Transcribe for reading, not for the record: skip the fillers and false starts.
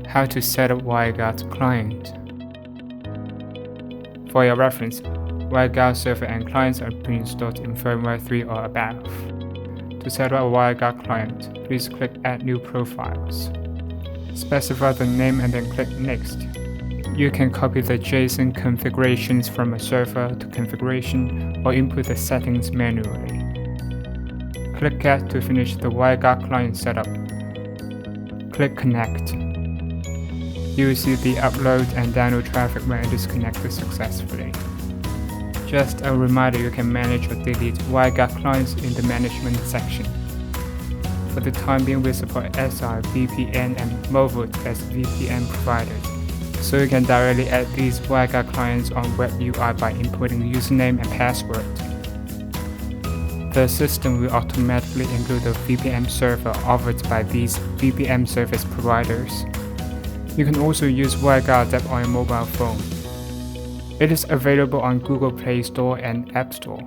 How to set up WireGuard client. For your reference, WireGuard server and clients are pre-installed in firmware 3 or above. To set up a WireGuard client, please click Add New Profiles. Specify the name and then click Next. You can copy the JSON configurations from a server to configuration or input the settings manually. Click Get to finish the WireGuard client setup. Click Connect. You will see the upload and download traffic when it is connected successfully. Just a reminder, you can manage or delete WireGuard clients in the management section. For the time being, we support SI, VPN, and Movoot as VPN providers, so you can directly add these WireGuard clients on web UI by inputting username and password. The system will automatically include the VPN server offered by these VPN service providers. You can also use WireGuard app on your mobile phone. It is available on Google Play Store and App Store.